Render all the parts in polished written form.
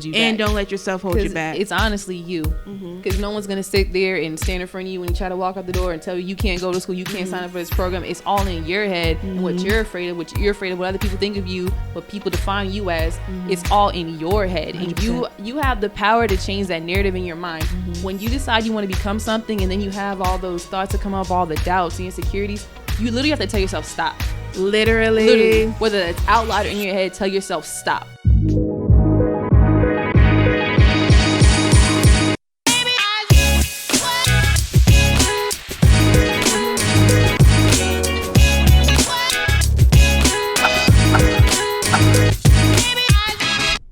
And don't let yourself hold you back. It's honestly you. Because no one's going to sit there and stand in front of you when you try to walk out the door and tell you can't go to school, you can't sign up for this program. It's all in your head. And what you're afraid of, what other people think of you, what people define you as, it's all in your head. 100%. And you have the power to change that narrative in your mind. When you decide you want to become something and then you have all those thoughts that come up, all the doubts, the insecurities, you literally have to tell yourself stop. Literally. Whether it's out loud or in your head, tell yourself stop.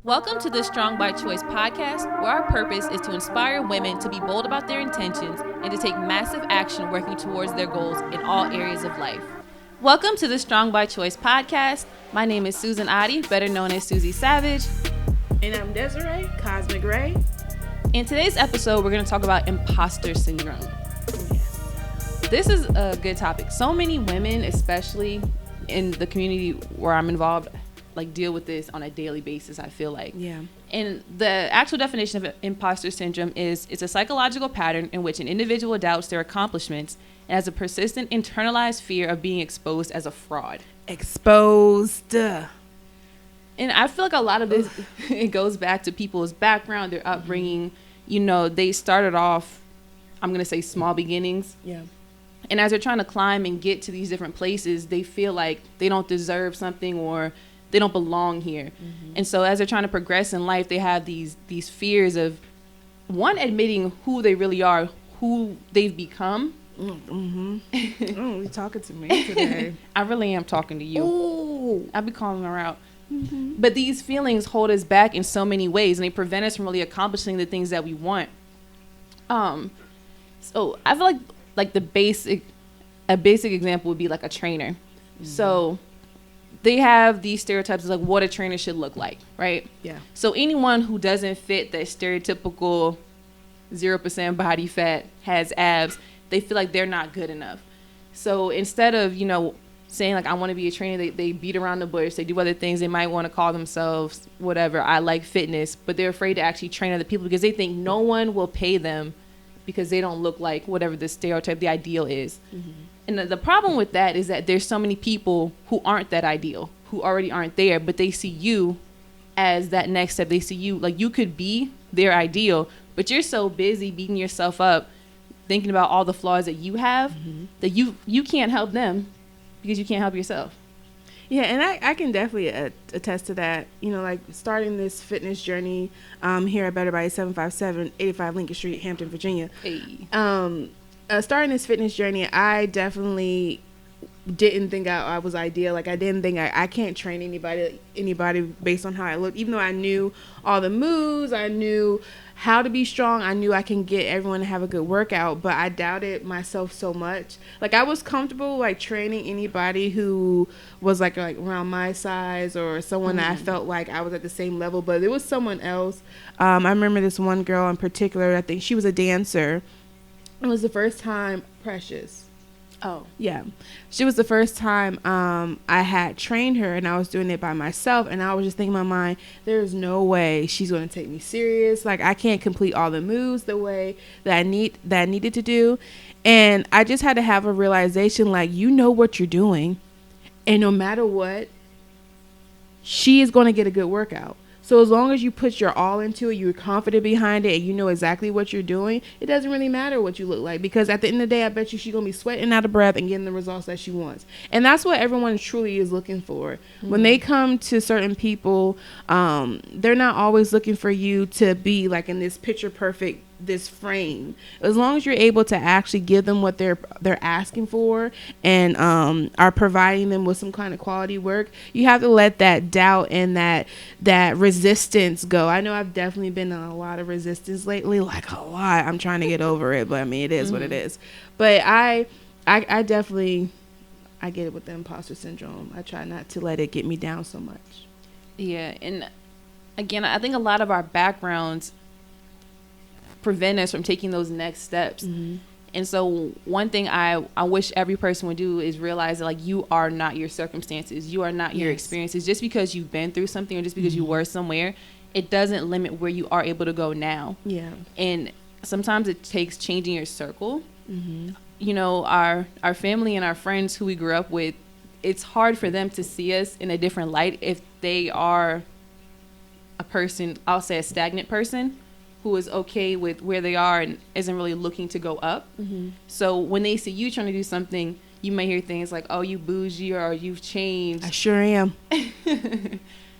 Welcome to the Strong by Choice podcast, where our purpose is to inspire women to be bold about their intentions and to take massive action working towards their goals in all areas of life. Welcome to the Strong by Choice podcast. My name is Susan Adi, better known as Susie Savage. And I'm Desiree, Cosmic Ray. In today's episode, we're going to talk about imposter syndrome. This is a good topic. So many women, especially in the community where I'm involved, deal with this on a daily basis, I feel like. Yeah. And the actual definition of imposter syndrome is it's a psychological pattern in which an individual doubts their accomplishments and has a persistent internalized fear of being exposed as a fraud. Exposed. And I feel like a lot of this, it goes back to people's background, their upbringing. You know, they started off, I'm going to say small beginnings. Yeah. And as they're trying to climb and get to these different places, they feel like they don't deserve something or they don't belong here. And so as they're trying to progress in life, they have these fears of, one, admitting who they really are, who they've become. Oh, you're talking to me today. I really am talking to you. Ooh. I'll be calling her out. But these feelings hold us back in so many ways, and they prevent us from really accomplishing the things that we want. So I feel like a basic example would be like a trainer. So they have these stereotypes of like what a trainer should look like, right? Yeah. So anyone who doesn't fit that stereotypical 0% body fat, has abs, they feel like they're not good enough. So instead of, saying like, I want to be a trainer, they beat around the bush, they do other things. They might want to call themselves whatever, I like fitness, but they're afraid to actually train other people because they think no one will pay them because they don't look like whatever the stereotype, the ideal is. And the problem with that is that there's so many people who aren't that ideal, who already aren't there, but they see you as that next step. They see you like you could be their ideal, but you're so busy beating yourself up, thinking about all the flaws that you have, that you can't help them because you can't help yourself. Yeah, and I can definitely attest to that. Like starting this fitness journey here at Better Body 757, 85 Lincoln Street, Hampton, Virginia. Hey. Starting this fitness journey, I definitely didn't think I was ideal. Like I didn't think I can't train anybody based on how I look. Even though I knew all the moves, I knew how to be strong, I knew I can get everyone to have a good workout, but I doubted myself so much. Like I was comfortable like training anybody who was like around my size or someone that I felt like I was at the same level, but it was someone else. I remember this one girl in particular, I think she was a dancer. It was the first time, Precious. Oh. Yeah. She was the first time I had trained her, and I was doing it by myself, and I was just thinking in my mind, there's no way she's going to take me serious. Like, I can't complete all the moves the way that I needed to do. And I just had to have a realization, like, you know what you're doing, and no matter what, she is going to get a good workout. So as long as you put your all into it, you're confident behind it, and you know exactly what you're doing, it doesn't really matter what you look like. Because at the end of the day, I bet you she's going to be sweating out of breath and getting the results that she wants. And that's what everyone truly is looking for. When they come to certain people, they're not always looking for you to be like in this picture perfect, this frame. As long as you're able to actually give them what they're asking for and are providing them with some kind of quality work, you have to let that doubt and that resistance go. I know I've definitely been in a lot of resistance lately, like a lot. I'm trying to get over it, but I mean, it is what it is. But I definitely, I get it with the imposter syndrome. I try not to let it get me down so much. Yeah, and again, I think a lot of our backgrounds prevent us from taking those next steps. And so one thing I wish every person would do is realize that, like, you are not your circumstances. You are not your experiences. Just because you've been through something or just because you were somewhere, it doesn't limit where you are able to go now. Yeah. And sometimes it takes changing your circle. Mm-hmm. You know, our family and our friends who we grew up with, it's hard for them to see us in a different light if they are a person, I'll say a stagnant person, who is okay with where they are and isn't really looking to go up. Mm-hmm. So when they see you trying to do something, you may hear things like, oh, you bougie, or you've changed. I sure am.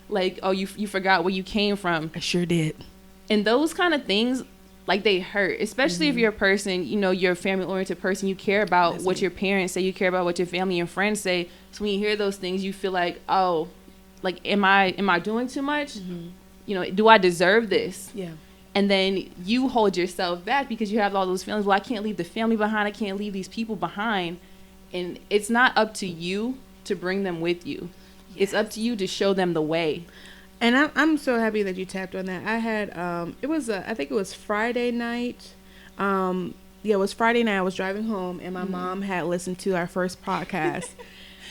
Like, oh, you forgot where you came from. I sure did. And those kind of things, like, they hurt, especially if you're a person, you know, you're a family-oriented person. You care about what your parents say. You care about what your family and friends say. So when you hear those things, you feel like, oh, like, am I doing too much? Mm-hmm. You know, do I deserve this? Yeah. And then you hold yourself back because you have all those feelings. Well, I can't leave the family behind. I can't leave these people behind. And it's not up to you to bring them with you. Yes. It's up to you to show them the way. And I'm so happy that you tapped on that. I had, I think it was Friday night. It was Friday night. I was driving home and my mom had listened to our first podcast.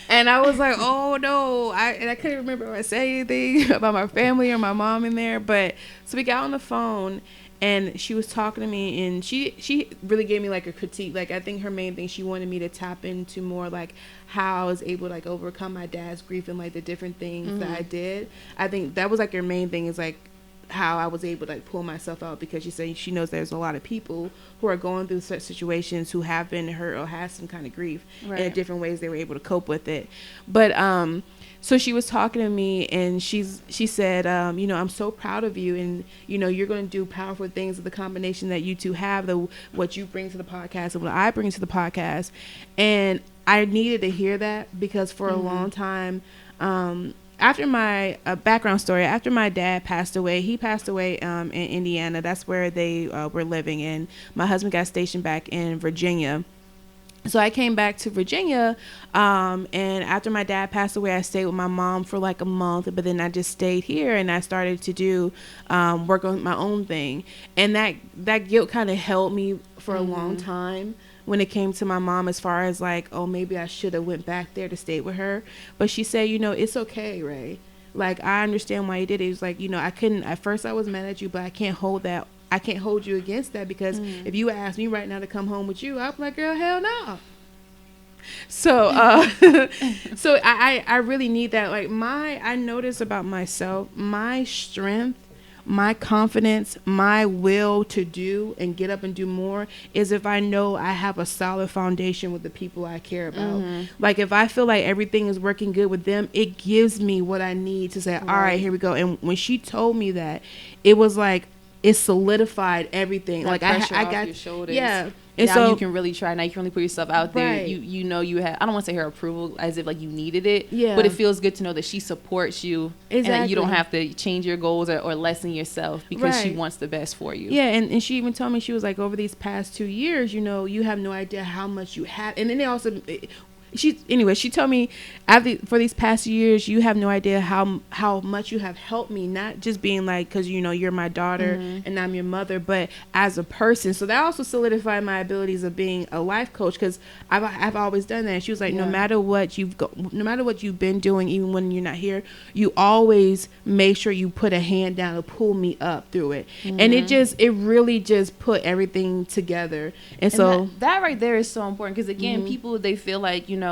And I was like, oh no, I couldn't remember if I said anything about my family or my mom in there. But so we got on the phone and she was talking to me and she really gave me like a critique. Like, I think her main thing, she wanted me to tap into more like how I was able to like overcome my dad's grief and like the different things that I did. I think that was like her main thing, is like how I was able to like pull myself out, because she said she knows there's a lot of people who are going through such situations who have been hurt or has some kind of grief, and in different ways they were able to cope with it. But so she was talking to me and she said, you know, I'm so proud of you, and you know, you're going to do powerful things with the combination that you two have, what you bring to the podcast and what I bring to the podcast. And I needed to hear that, because for a long time, after my background story, after my dad passed away, he passed away in Indiana. That's where they were living. And my husband got stationed back in Virginia. So I came back to Virginia, and after my dad passed away, I stayed with my mom for like a month, but then I just stayed here and I started to do work on my own thing. And that guilt kind of held me for a long time when it came to my mom, as far as like, oh, maybe I should have went back there to stay with her. But she said, you know, it's okay, Ray. Like, I understand why you did it. It was like, you know, at first I was mad at you, but I can't hold you against that, because if you ask me right now to come home with you, I'm like, girl, hell no. So, so I really need that. Like, I notice about myself, my strength, my confidence, my will to do and get up and do more is if I know I have a solid foundation with the people I care about. Like, if I feel like everything is working good with them, it gives me what I need to say, all right, here we go. And when she told me that, it was like, it solidified everything. Like I got your shoulders. Yeah. And now so you can really try. Now you can really put yourself out there. Right. You know you have. I don't want to say her approval as if like you needed it. Yeah. But it feels good to know that she supports you. Exactly. And that you don't have to change your goals or lessen yourself because she wants the best for you. Yeah. And she even told me, she was like, over these past 2 years, you know, you have no idea how much you have. And then they also. She told me, for these past years, you have no idea how much you have helped me, not just being like, because, you know, you're my daughter and I'm your mother, but as a person. So that also solidified my abilities of being a life coach, because I've always done that. And she was like, no matter what you've been doing, even when you're not here, you always make sure you put a hand down to pull me up through it. And it really just put everything together. And so that right there is so important, because again, people, they feel like, you know,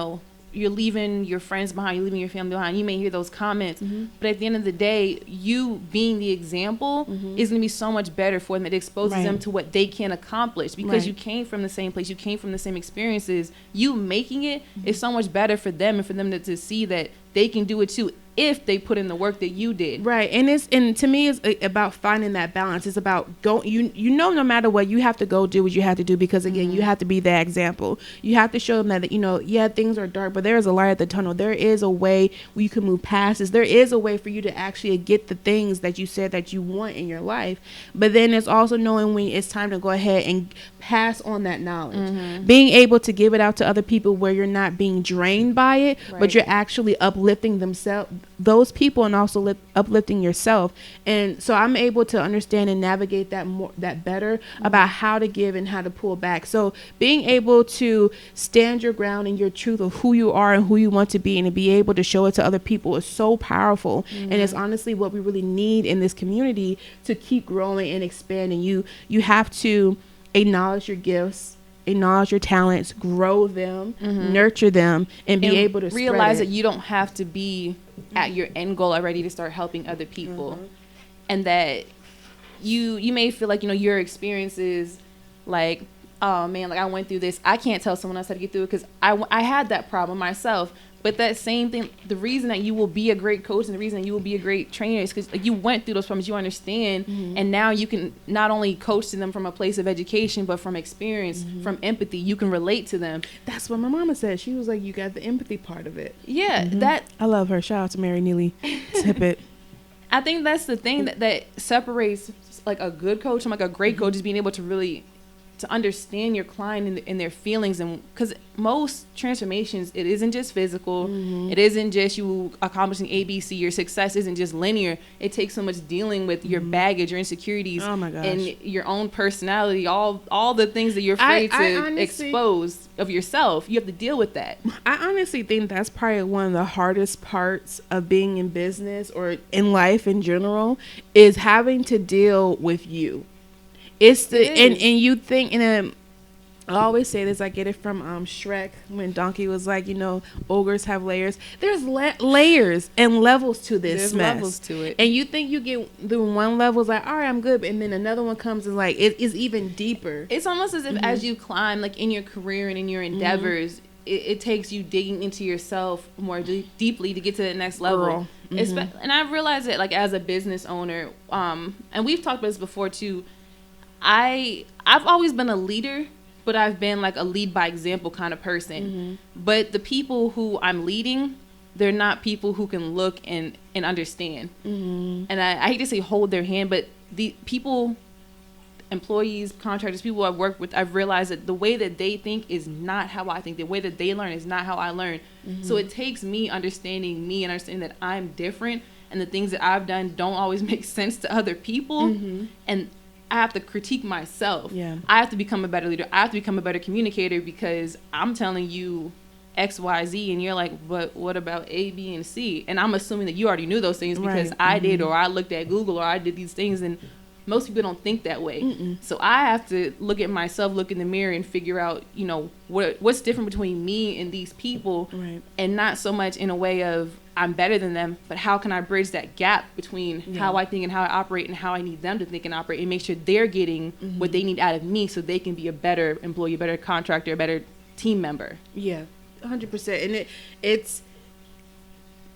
you're leaving your friends behind, you're leaving your family behind. You may hear those comments, but at the end of the day, you being the example is going to be so much better for them. It exposes them to what they can accomplish, because you came from the same place, you came from the same experiences. You making it is so much better for them, and for them to see that they can do it too, if they put in the work that you did. Right. And to me, it's about finding that balance. It's about no matter what, you have to go do what you have to do, because again, you have to be that example. You have to show them that, you know, things are dark, but there is a light at the tunnel. There is a way where you can move past this. There is a way for you to actually get the things that you said that you want in your life. But then it's also knowing when it's time to go ahead and pass on that knowledge. Being able to give it out to other people where you're not being drained by it, but you're actually uplifting those people and also uplifting yourself. And so I'm able to understand and navigate that better about how to give and how to pull back. So being able to stand your ground in your truth of who you are and who you want to be, and to be able to show it to other people is so powerful. And it's honestly what we really need in this community to keep growing and expanding. You have to acknowledge your gifts, acknowledge your talents, grow them, nurture them, and be able to realize that you don't have to be at your end goal already to start helping other people. And that you may feel like, your experiences, like, oh man, like I went through this, I can't tell someone else how to get through it because I had that problem myself. But that same thing, the reason that you will be a great coach and the reason that you will be a great trainer is because you went through those problems, you understand, and now you can not only coach to them from a place of education, but from experience, from empathy, you can relate to them. That's what my mama said. She was like, you got the empathy part of it. Yeah, I love her. Shout out to Mary Neely Tippett. I think that's the thing that separates like a good coach from like a great coach, is being able to really to understand your client and their feelings. And because most transformations, it isn't just physical, it isn't just you accomplishing ABC. Your success isn't just linear. It takes so much dealing with your baggage, your insecurities, oh my gosh, and your own personality, all the things that you're afraid to honestly expose of yourself. You have to deal with that. I honestly think that's probably one of the hardest parts of being in business or in life in general, is having to deal with you. It's the and you think, and I always say this, I get it from Shrek, when Donkey was like, ogres have layers. There's layers and levels to this. There's mess. Levels to it. And you think you get through one level, it's like, all right, I'm good, and then another one comes and like it is even deeper. It's almost as if as you climb, like in your career and in your endeavors, it takes you digging into yourself more deeply to get to the next level. And I realized that, like, as a business owner, and we've talked about this before too, I've always been a leader, but I've been like a lead by example kind of person. But the people who I'm leading, they're not people who can look and understand. And I hate to say hold their hand, but the people, employees, contractors, people I've worked with, I've realized that the way that they think is not how I think. The way that they learn is not how I learn. So it takes me understanding me and understanding that I'm different, and the things that I've done don't always make sense to other people. And I have to critique myself. I have to become a better leader. I have to become a better communicator, because I'm telling you X, Y, Z, and you're like, but what about A, B, and C? And I'm assuming that you already knew those things because I did, or I looked at Google, or I did these things, and most people don't think that way. So I have to look at myself, look in the mirror, and figure out, what's different between me and these people, and not so much in a way of I'm better than them, but how can I bridge that gap between how I think and how I operate and how I need them to think and operate, and make sure they're getting what they need out of me so they can be a better employee, a better contractor, a better team member. 100%. And it's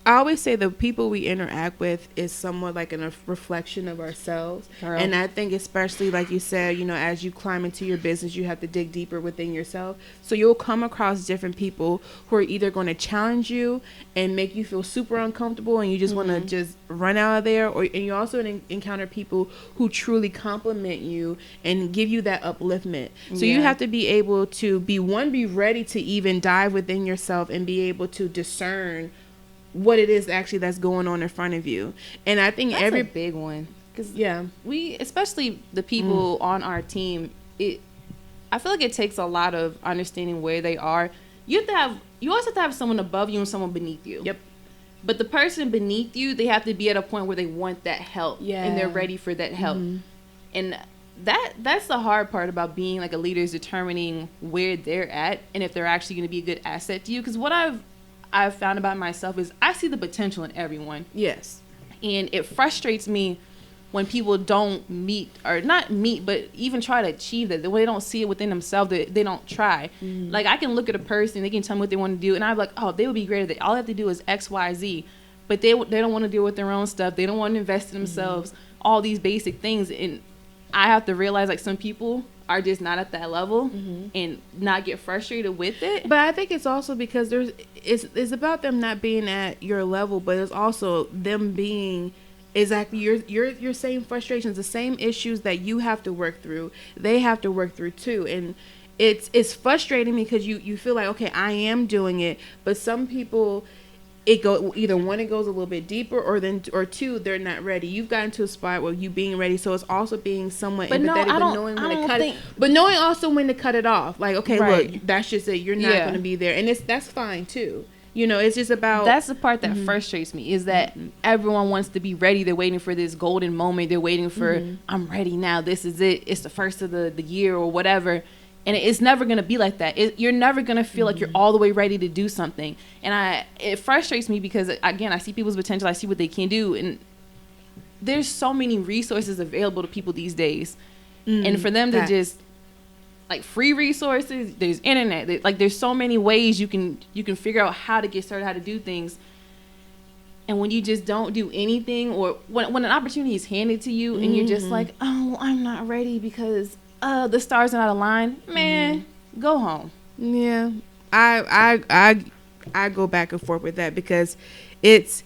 I always say the people we interact with is somewhat like a reflection of ourselves. And I think especially like you said, as you climb into your business, you have to dig deeper within yourself. So you'll come across different people who are either going to challenge you and make you feel super uncomfortable and you just want to just run out of there. And you also encounter people who truly compliment you and give you that upliftment. So you have to be able to be ready to even dive within yourself and be able to discern what it is actually that's going on in front of you. And I think that's a big one, because we, especially the people on our team, I feel like it takes a lot of understanding where they are. You also have to have someone above you and someone beneath you. But the person beneath you, they have to be at a point where they want that help and they're ready for that help. And that's the hard part about being like a leader, is determining where they're at and if they're actually going to be a good asset to you. Because what I've found about myself is I see the potential in everyone. And it frustrates me when people don't meet, or not meet, but even try to achieve that. When they don't see it within themselves, they don't try. Like, I can look at a person, they can tell me what they want to do, and I'm like, oh, they would be great at that. All they have to do is X, Y, Z. But they don't want to deal with their own stuff. They don't want to invest in themselves. All these basic things. And I have to realize, like, some people are just not at that level and not get frustrated with it. But I think it's also because it's about them not being at your level, but it's also them being exactly your same frustrations, the same issues that you have to work through, they have to work through too. And it's frustrating because you feel like, okay, I am doing it, but some people, it go either one, it goes a little bit deeper, or two, they're not ready. You've gotten to a spot where you being ready, so it's also being somewhat empathetic, but knowing when to cut it, but knowing also when to cut it off. Like, okay, look, that's just it. You're not going to be there, and that's fine too. It's just about... That's the part that frustrates me, is that everyone wants to be ready. They're waiting for this golden moment. They're waiting for, I'm ready now. This is it. It's the first of the year or whatever. And it's never going to be like that. You're never going to feel like you're all the way ready to do something. And it frustrates me because, again, I see people's potential. I see what they can do. And there's so many resources available to people these days. And for them to just... like free resources, there's internet, there's so many ways you can figure out how to get started, how to do things. And when you just don't do anything, or when an opportunity is handed to you and you're just like, oh, I'm not ready because the stars are not aligned, man, go home. Yeah, I go back and forth with that, because it's...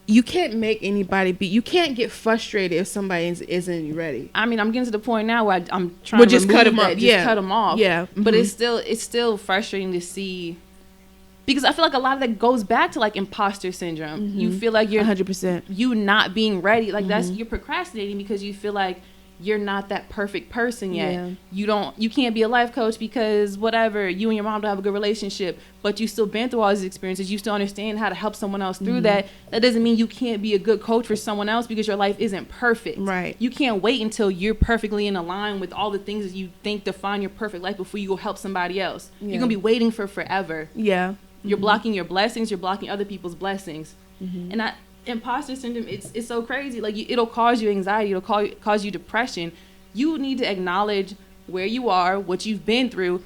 you can't make anybody you can't get frustrated if somebody isn't ready. I mean, I'm getting to the point now where I'm trying to just cut them up. Just cut them off. Yeah. But it's still frustrating to see, because I feel like a lot of that goes back to like imposter syndrome. You feel like you're 100%. You not being ready. Like you're procrastinating because you feel like you're not that perfect person yet. Yeah. You can't be a life coach because whatever, you and your mom don't have a good relationship, but you still been through all these experiences. You still understand how to help someone else through that. That doesn't mean you can't be a good coach for someone else because your life isn't perfect. Right. You can't wait until you're perfectly in line with all the things that you think define your perfect life before you go help somebody else. Yeah. You're going to be waiting for forever. Yeah. You're blocking your blessings. You're blocking other people's blessings. And imposter syndrome, it's so crazy. Like, it'll cause you anxiety, it'll cause you depression. You need to acknowledge where you are, what you've been through,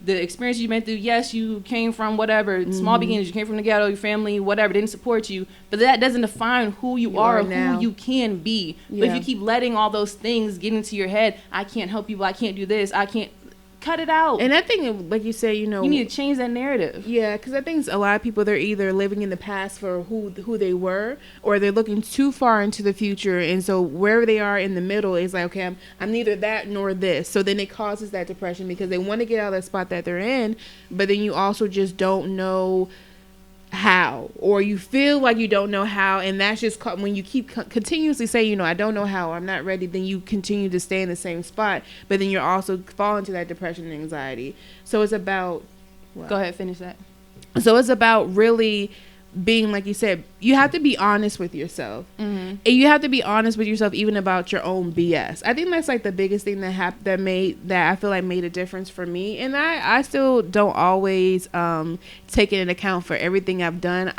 the experience you've been through. Yes, you came from whatever small beginnings, you came from the ghetto, your family, whatever, didn't support you, but that doesn't define who you are or who you can be. But if you keep letting all those things get into your head, I can't help people, I can't do this, I can't, cut it out. And I think, like you say, you need to change that narrative. Yeah, because I think a lot of people, they're either living in the past for who they were, or they're looking too far into the future, and so wherever they are in the middle is like, okay, I'm neither that nor this. So then it causes that depression because they want to get out of that spot that they're in, but then you also just don't know how, or you feel like you don't know how, and that's just when you keep continuously saying, I don't know how, I'm not ready, then you continue to stay in the same spot, but then you're also falling into that depression and anxiety. So it's about go ahead, finish that. So it's about really being, like you said, you have to be honest with yourself, and you have to be honest with yourself even about your own BS. I think that's like the biggest thing that I feel like made a difference for me, and I still don't always take it into account for everything I've done.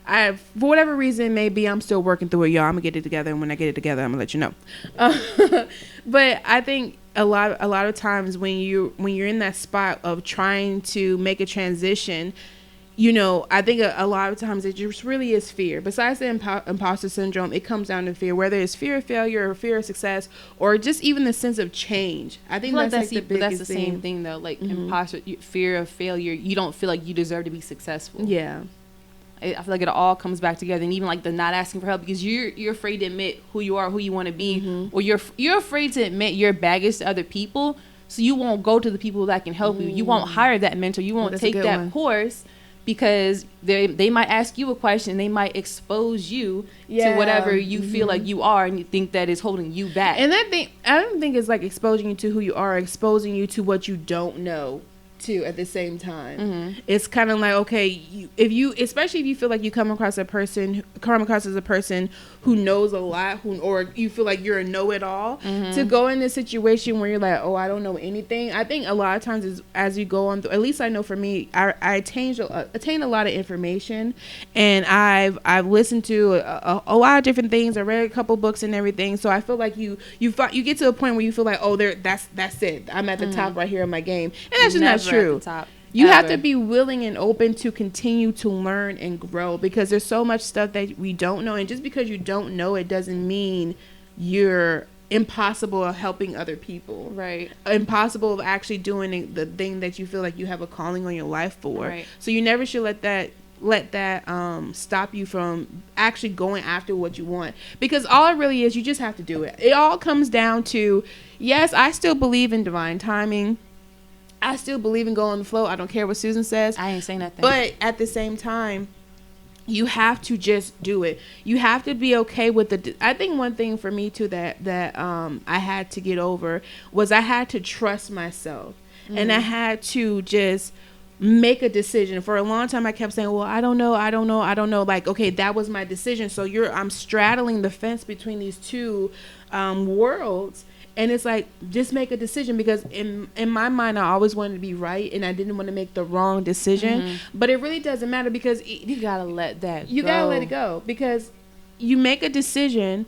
For whatever reason, maybe I'm still working through it, y'all. I'm gonna get it together, and when I get it together, I'm gonna let you know. But I think a lot of times when you're in that spot of trying to make a transition, I think a lot of times it just really is fear. Besides the imposter syndrome, it comes down to fear, whether it's fear of failure or fear of success, or just even the sense of change. I think that's the biggest that's the same thing, though. Like imposter, fear of failure, you don't feel like you deserve to be successful. Yeah. I feel like it all comes back together, and even like the not asking for help because you're afraid to admit who you are, who you want to be, or you're afraid to admit your baggage to other people, so you won't go to the people that can help you. You won't hire that mentor. You won't take that course. Because they might ask you a question, they might expose you to whatever you feel like you are, and you think that is holding you back. And I don't think it's like exposing you to who you are, exposing you to what you don't know too at the same time. It's kind of like, okay, especially if you feel like you come across as a person who knows a lot, or you feel like you're a know-it-all, to go in this situation where you're like, oh, I don't know anything. I think a lot of times as you go on, at least I know for me, I attain a lot of information, and I've listened to a lot of different things. I read a couple books and everything, so I feel like you get to a point where you feel like, oh, that's it. I'm at the top right here in my game, and that's just not true. You have to be willing and open to continue to learn and grow, because there's so much stuff that we don't know, and just because you don't know it doesn't mean you're impossible of helping other people, right? Impossible of actually doing the thing that you feel like you have a calling on your life for, right? So you never should let that stop you from actually going after what you want, because all it really is, you just have to do it. It all comes down to, yes, I still believe in divine timing. I still believe in going on the flow. I don't care what Susan says. I ain't saying nothing. But at the same time, you have to just do it. You have to be okay with I think one thing for me too that I had to get over was I had to trust myself. And I had to just make a decision. For a long time I kept saying, well, I don't know. Like, okay, that was my decision. So I'm straddling the fence between these two worlds. And it's like, just make a decision, because in my mind, I always wanted to be right, and I didn't want to make the wrong decision. But it really doesn't matter, because you gotta let that go. You gotta let it go, because you make a decision,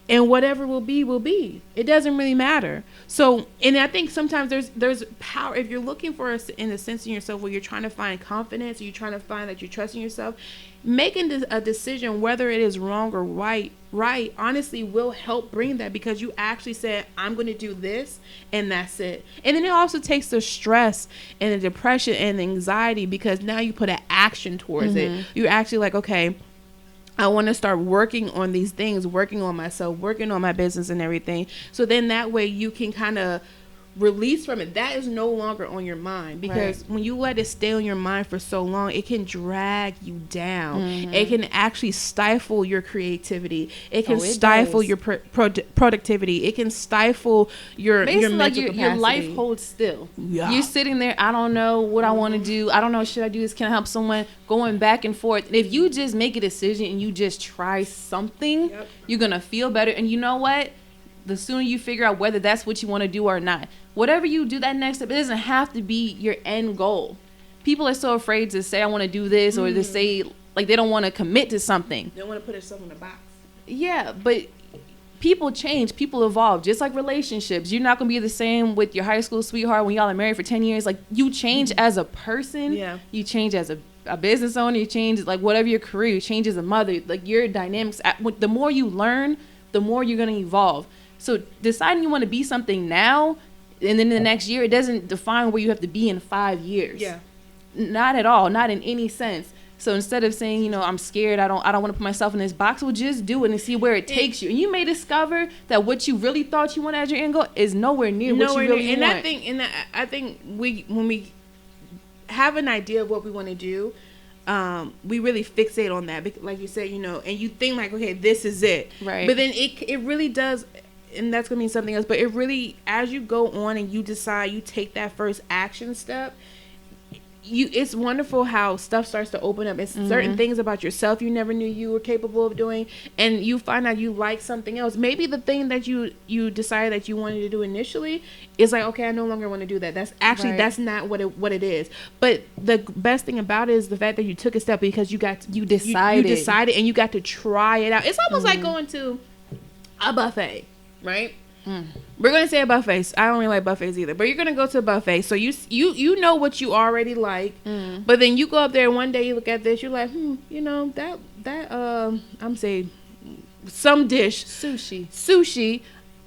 and whatever will be. It doesn't really matter. So, and I think sometimes there's power if you're looking for in a sense in yourself where you're trying to find confidence, or you're trying to find that you're trusting yourself. Making a decision, whether it is wrong or right, honestly will help bring that, because you actually said, I'm going to do this, and that's it. And then it also takes the stress and the depression and the anxiety, because now you put an action towards it. You're actually like, okay, I want to start working on these things, working on myself, working on my business and everything. So then that way you can kind of release from it. That is no longer on your mind, because when you let it stay on your mind for so long, it can drag you down. It can actually stifle your creativity. It can stifle your productivity. It can stifle your mental capacity. Your life holds still. You're sitting there, I don't know what I want to do. I don't know, should I do this? Can I help someone? Going back and forth. And if you just make a decision and you just try something, you're going to feel better. And you know what? The sooner you figure out whether that's what you want to do or not, whatever you do, that next step, it doesn't have to be your end goal. People are so afraid to say, I want to do this, or to say, like, they don't want to commit to something. They don't want to put themselves in a box. Yeah, but people change, people evolve, just like relationships. You're not going to be the same with your high school sweetheart when y'all are married for 10 years. Like, you change as a person. Yeah. You change as a business owner. You change, like, whatever your career, you change as a mother. Like, your dynamics, the more you learn, the more you're going to evolve. So deciding you want to be something now, and then in the next year, it doesn't define where you have to be in 5 years. Yeah. Not at all. Not in any sense. So instead of saying, you know, I'm scared, I don't want to put myself in this box, well, just do it and see where it takes you. And you may discover that what you really thought you wanted as your end goal is nowhere near what you really want. And I think when we have an idea of what we want to do, we really fixate on that, like you said, you know, and you think like, okay, this is it. Right. But then it really does. And that's going to mean something else. But it really, as you go on and you decide, you take that first action step, it's wonderful how stuff starts to open up. It's certain things about yourself you never knew you were capable of doing. And you find out you like something else. Maybe the thing that you decided that you wanted to do initially is like, okay, I no longer want to do that. That's actually, that's not what it is. But the best thing about it is the fact that you took a step, because you decided and you got to try it out. It's almost like going to a buffet. Right? We're gonna say a buffet. I don't really like buffets either, but you're gonna go to a buffet, so you know what you already like, but then you go up there and one day you look at this, you're like, you know, that I'm saying some dish, sushi.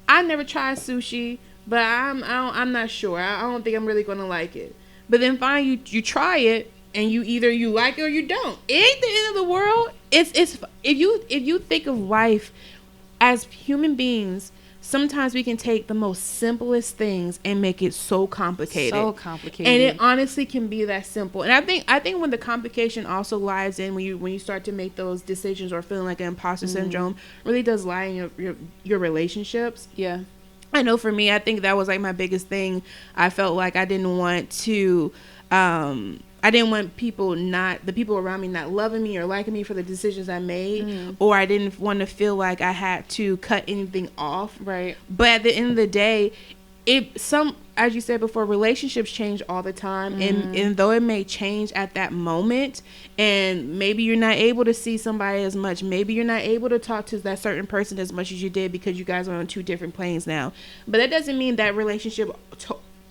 I never tried sushi, but I'm not sure. I don't think I'm really gonna like it. But then finally you try it, and you either you like it or you don't. It ain't the end of the world. It's if you think of life as human beings, sometimes we can take the most simplest things and make it so complicated. And it honestly can be that simple. And I think when the complication also lies in when you start to make those decisions or feeling like an imposter syndrome, really does lie in your relationships. Yeah. I know for me, I think that was like my biggest thing. I felt like I didn't want the people around me not loving me or liking me for the decisions I made, or I didn't want to feel like I had to cut anything off. Right. But at the end of the day, as you said before, relationships change all the time, and though it may change at that moment, and maybe you're not able to see somebody as much, maybe you're not able to talk to that certain person as much as you did because you guys are on two different planes now, but that doesn't mean that relationship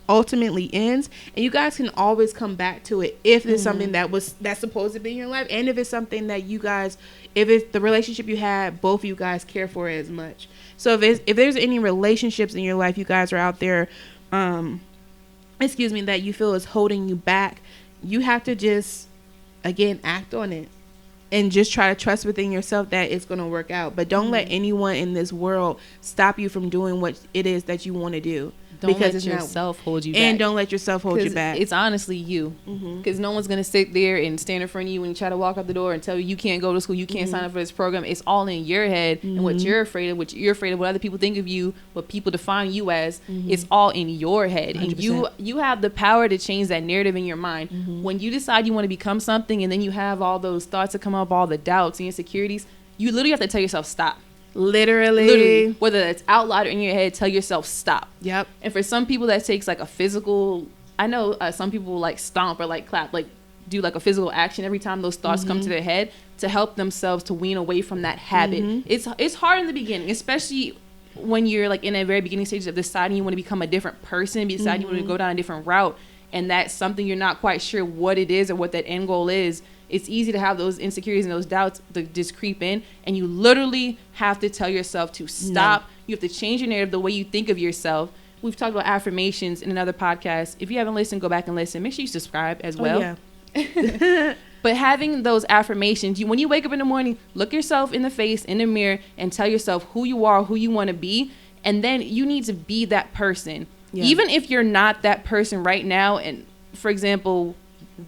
ultimately ends, and you guys can always come back to it if it's something that's supposed to be in your life, and if it's something that if it's the relationship you had, both of you guys care for it as much. So if there's any relationships in your life you guys are out there that you feel is holding you back, you have to just again act on it. and just try to trust within yourself that it's going to work out. But don't let anyone in this world stop you from doing what it is that you want to do. Don't let yourself hold you back. And don't let yourself hold you back. It's honestly you. Because no one's going to sit there and stand in front of you when you try to walk out the door and tell you can't go to school, you can't sign up for this program. It's all in your head and what you're afraid of, what other people think of you, what people define you as. It's all in your head. 100%. And you have the power to change that narrative in your mind. When you decide you want to become something and then you have all those thoughts that come up, all the doubts and insecurities, you literally have to tell yourself stop. Literally, whether that's out loud or in your head, tell yourself stop. Yep. And for some people that takes like a physical, I know some people like stomp or like clap, like do like a physical action every time those thoughts come to their head to help themselves to wean away from that habit. It's hard in the beginning, especially when you're like in a very beginning stages of deciding you want to become a different person, deciding you want to go down a different route, and that's something you're not quite sure what it is or what that end goal is. It's easy to have those insecurities and those doubts that just creep in, and you literally have to tell yourself to stop. You have to change your narrative, the way you think of yourself. We've talked about affirmations in another podcast. If you haven't listened, go back and listen. Make sure you subscribe as well. Yeah. But having those affirmations, when you wake up in the morning, look yourself in the face, in the mirror, and tell yourself who you are, who you want to be, and then you need to be that person. Yeah. Even if you're not that person right now, and for example,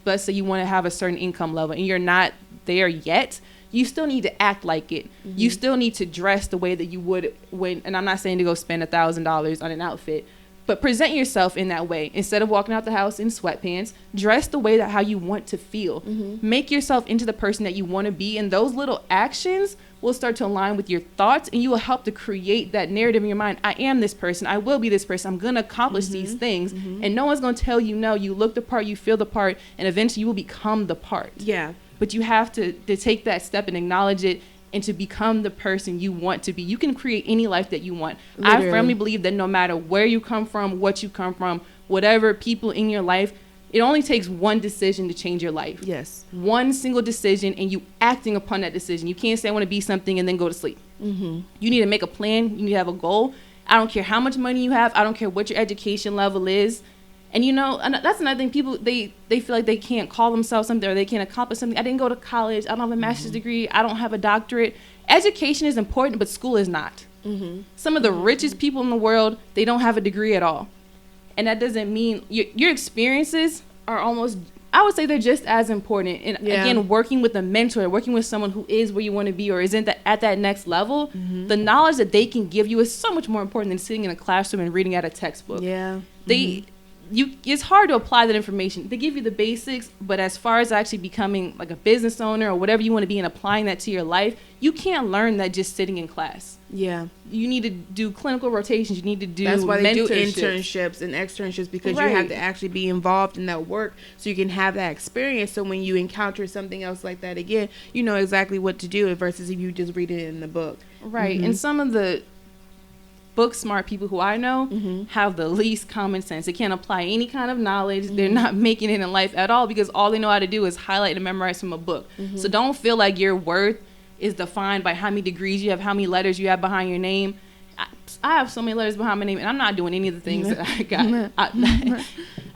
let's say you want to have a certain income level and you're not there yet, you still need to act like it. You still need to dress the way that you would when, and I'm not saying to go spend $1,000 on an outfit, but present yourself in that way. Instead of walking out the house in sweatpants, dress the way that how you want to feel. Make yourself into the person that you want to be, and those little actions will start to align with your thoughts, and you will help to create that narrative in your mind. I am this person. I will be this person. I'm going to accomplish these things. And no one's going to tell you no. You look the part, you feel the part, and eventually you will become the part. Yeah. But you have to take that step and acknowledge it and to become the person you want to be. You can create any life that you want. Literally. I firmly believe that no matter where you come from, what you come from, whatever people in your life, it only takes one decision to change your life. Yes. One single decision, and you acting upon that decision. You can't say I want to be something and then go to sleep. You need to make a plan. You need to have a goal. I don't care how much money you have. I don't care what your education level is. And that's another thing. People, they feel like they can't call themselves something or they can't accomplish something. I didn't go to college. I don't have a master's degree. I don't have a doctorate. Education is important, but school is not. Some of the richest people in the world, they don't have a degree at all. And that doesn't mean your experiences are almost, I would say they're just as important. And again, working with a mentor, working with someone who is where you want to be or isn't at that next level, the knowledge that they can give you is so much more important than sitting in a classroom and reading out a textbook. Yeah. It's hard to apply that information. They give you the basics, but as far as actually becoming like a business owner or whatever you want to be and applying that to your life, you can't learn that just sitting in class. Yeah. You need to do clinical rotations. You need to do That's why they do internships and externships, because you have to actually be involved in that work so you can have that experience. So when you encounter something else like that again, you know exactly what to do versus if you just read it in the book. Right. And some of the book smart people who I know have the least common sense. They can't apply any kind of knowledge. They're not making it in life at all because all they know how to do is highlight and memorize from a book. So don't feel like your worth is defined by how many degrees you have, how many letters you have behind your name. I have so many letters behind my name, and I'm not doing any of the things that I got.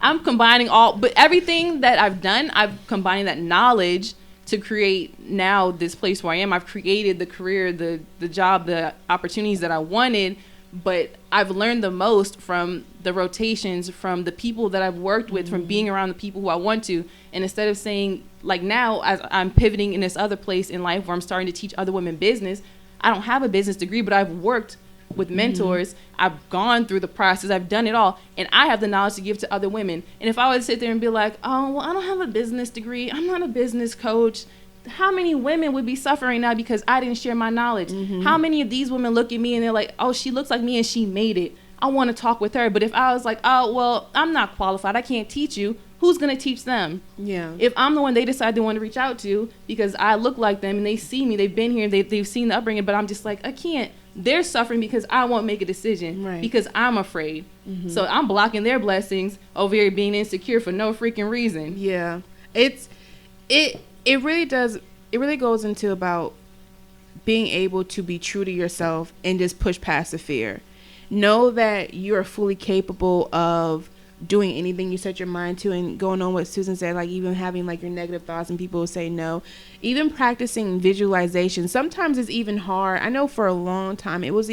I'm combining but everything that I've done, I've combined that knowledge to create now this place where I am. I've created the career, the job, the opportunities that I wanted. But I've learned the most from the rotations, from the people that I've worked with, from being around the people who I want to. And instead of saying, like now, as I'm pivoting in this other place in life where I'm starting to teach other women business, I don't have a business degree, but I've worked with mentors. I've gone through the process. I've done it all. And I have the knowledge to give to other women. And if I would sit there and be like, oh, well, I don't have a business degree. I'm not a business coach. How many women would be suffering now because I didn't share my knowledge? How many of these women look at me and they're like, oh, she looks like me and she made it. I want to talk with her. But if I was like, oh, well, I'm not qualified, I can't teach you, who's going to teach them? Yeah. If I'm the one they decide they want to reach out to because I look like them and they see me, they've been here, they've seen the upbringing, but I'm just like, I can't. They're suffering because I won't make a decision because I'm afraid. So I'm blocking their blessings over here being insecure for no freaking reason. Yeah. It really does. It really goes into about being able to be true to yourself and just push past the fear. Know that you are fully capable of doing anything you set your mind to, and going on what Susan said, like even having like your negative thoughts and people will say no, even practicing visualization sometimes is even hard. I know for a long time it was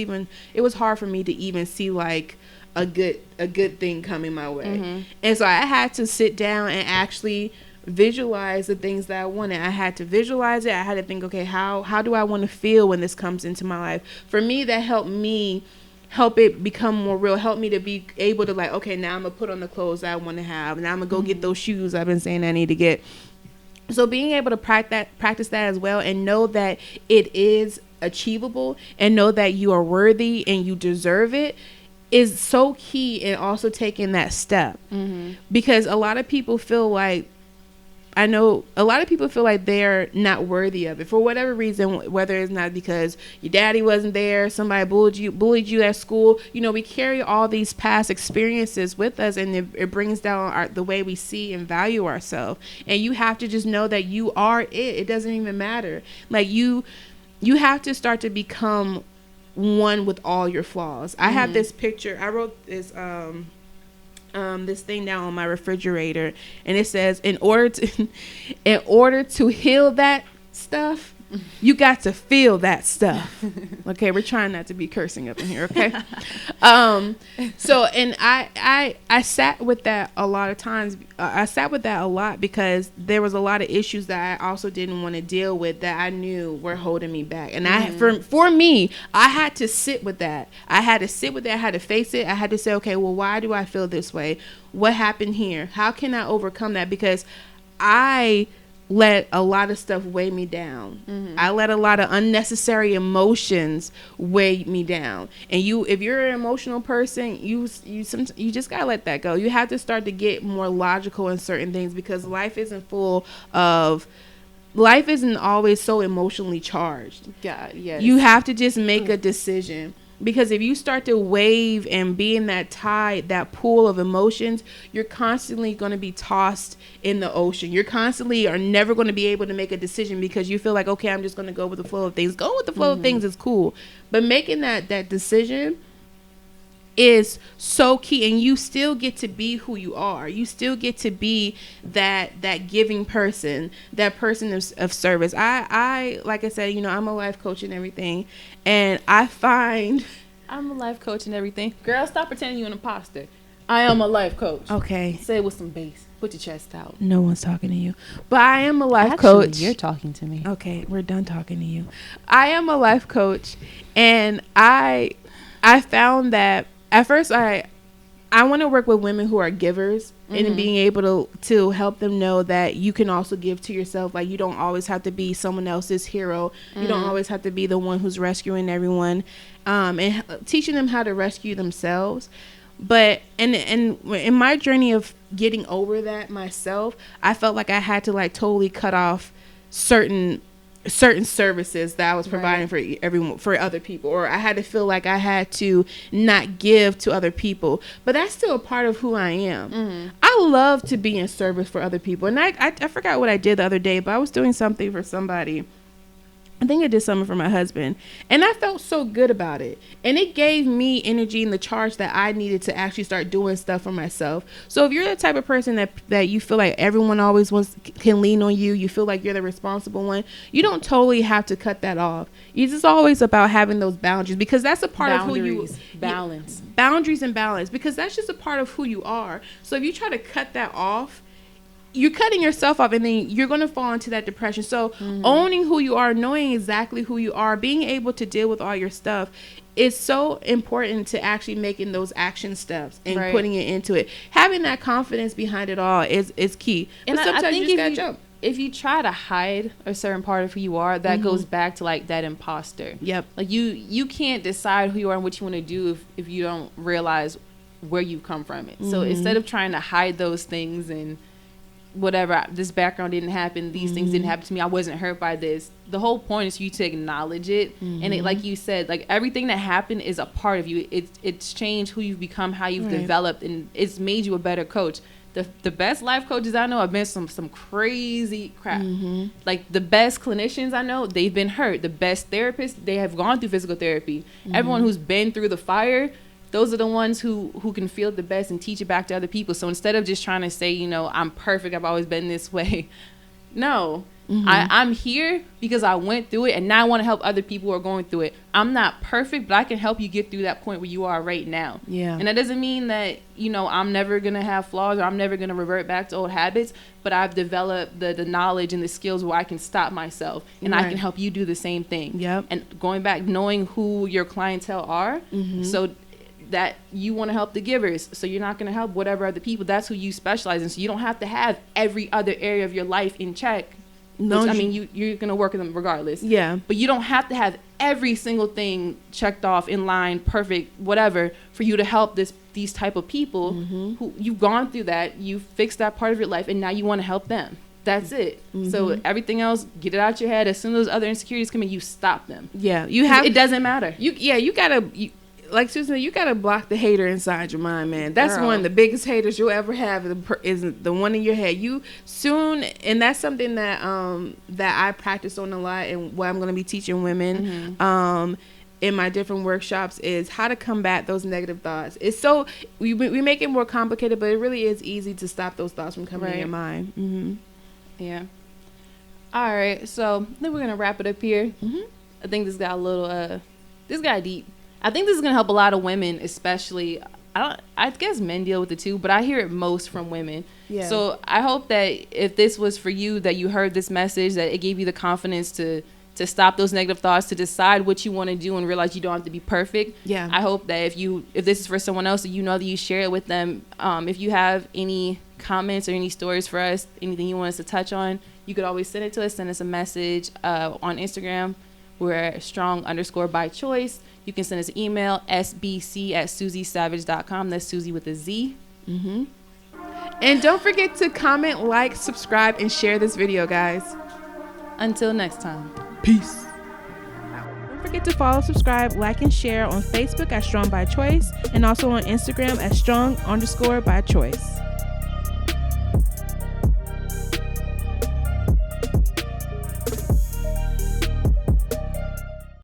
hard for me to even see like a good thing coming my way. And so I had to sit down and actually visualize the things that I wanted. I had to visualize it. I had to think, okay, how do I want to feel when this comes into my life? For me, that help it become more real, help me to be able to like, okay, now I'm gonna put on the clothes that I want to have, and I'm gonna go get those shoes I've been saying I need to get. So being able to practice that as well, and know that it is achievable, and know that you are worthy and you deserve it, is so key in also taking that step. Because a lot of people feel like, I know a lot of people feel like they're not worthy of it for whatever reason, whether it's not because your daddy wasn't there, somebody bullied you at school. You know, we carry all these past experiences with us, and it brings down the way we see and value ourselves. And you have to just know that you are it. It doesn't even matter. Like you have to start to become one with all your flaws. I have this picture. I wrote this this thing down on my refrigerator, and it says, in order to heal that stuff, you got to feel that stuff. Okay, we're trying not to be cursing up in here, okay? So, and I sat with that a lot of times. I sat with that a lot because there was a lot of issues that I also didn't want to deal with that I knew were holding me back. And for me, I had to sit with that. I had to sit with it. I had to face it. I had to say, okay, well, why do I feel this way? What happened here? How can I overcome that? Because I let a lot of stuff weigh me down. I let a lot of unnecessary emotions weigh me down. And if you're an emotional person, you just gotta let that go. You have to start to get more logical in certain things, because life isn't always so emotionally charged. God, yes. You have to just make a decision. Because if you start to wave and be in that tide, that pool of emotions, you're constantly going to be tossed in the ocean. You're constantly are never going to be able to make a decision, because you feel like, okay, I'm just going to go with the flow of things. Going with the flow of things is cool. But making that decision is so key, and you still get to be who you are. You still get to be that giving person, that person of service. I like I said, you know, I'm a life coach and everything, and I find I'm a life coach and everything. Girl, stop pretending you're an imposter. I am a life coach. Okay, say it with some bass. Put your chest out. No one's talking to you, but I am a life coach. You're talking to me. Okay, we're done talking to you. I am a life coach, and I found that at first I want to work with women who are givers, and being able to help them know that you can also give to yourself. Like, you don't always have to be someone else's hero. You don't always have to be the one who's rescuing everyone, and teaching them how to rescue themselves. But and in my journey of getting over that myself, I felt like I had to like totally cut off certain services that I was providing for everyone, for other people, or I had to feel like I had to not give to other people. But that's still a part of who I am. I love to be in service for other people. And I forgot what I did the other day, but I was doing something for somebody. I think I did something for my husband, and I felt so good about it. And it gave me energy and the charge that I needed to actually start doing stuff for myself. So if you're the type of person that you feel like everyone always can lean on you, you feel like you're the responsible one, you don't totally have to cut that off. It's just always about having those boundaries, because that's a part of who you balance. Boundaries and balance, because that's just a part of who you are. So if you try to cut that off, you're cutting yourself off, and then you're going to fall into that depression. So owning who you are, knowing exactly who you are, being able to deal with all your stuff is so important to actually making those action steps and putting it into it. Having that confidence behind it all is key. And but sometimes I think you just gotta jump. If you try to hide a certain part of who you are, that goes back to like that imposter. Yep. Like you can't decide who you are and what you want to do if you don't realize where you've come from it. So instead of trying to hide those things and whatever, this background didn't happen, these things didn't happen to me, I wasn't hurt by this, the whole point is for you to acknowledge it. And it, like you said, like everything that happened is a part of you. It's changed who you've become, how you've developed, and it's made you a better coach. The best life coaches I know have been some crazy crap. Like the best clinicians I know, they've been hurt. The best therapists, they have gone through physical therapy. Everyone who's been through the fire, those are the ones who can feel it the best and teach it back to other people. So instead of just trying to say, you know, I'm perfect, I've always been this way. No, I'm here because I went through it, and now I want to help other people who are going through it. I'm not perfect, but I can help you get through that point where you are right now. Yeah. And that doesn't mean that, you know, I'm never going to have flaws or I'm never going to revert back to old habits, but I've developed the knowledge and the skills where I can stop myself, and I can help you do the same thing. Yep. And going back, knowing who your clientele are, so that you want to help the givers, so you're not going to help whatever other people. That's who you specialize in. So you don't have to have every other area of your life in check. No, which, I mean, you're going to work with them regardless. Yeah. But you don't have to have every single thing checked off, in line, perfect, whatever, for you to help these type of people who you've gone through that, you fixed that part of your life, and now you want to help them. That's it. So everything else, get it out your head. As soon as those other insecurities come in, you stop them. Yeah. You have. It doesn't matter. You gotta. Like Susan, you gotta block the hater inside your mind, man. That's one of the biggest haters you'll ever have is the one in your head. And that's something that that I practice on a lot, and what I'm gonna be teaching women in my different workshops is how to combat those negative thoughts. It's so we make it more complicated, but it really is easy to stop those thoughts from coming in your mind. Yeah. All right, so I think we're gonna wrap it up here. I think this got a little this got deep. I think this is going to help a lot of women, especially. I guess men deal with it too, but I hear it most from women. Yeah. So I hope that if this was for you, that you heard this message, that it gave you the confidence to stop those negative thoughts, to decide what you want to do and realize you don't have to be perfect. Yeah. I hope that if this is for someone else, that you know that you share it with them. If you have any comments or any stories for us, anything you want us to touch on, you could always send it to us. Send us a message on Instagram. We're strong_by choice. You can send us an email, sbc@suziesavage.com. That's Susie with a Z. And don't forget to comment, like, subscribe, and share this video, guys. Until next time. Peace. Don't forget to follow, subscribe, like, and share on Facebook at Strong by Choice, and also on Instagram at Strong_by Choice.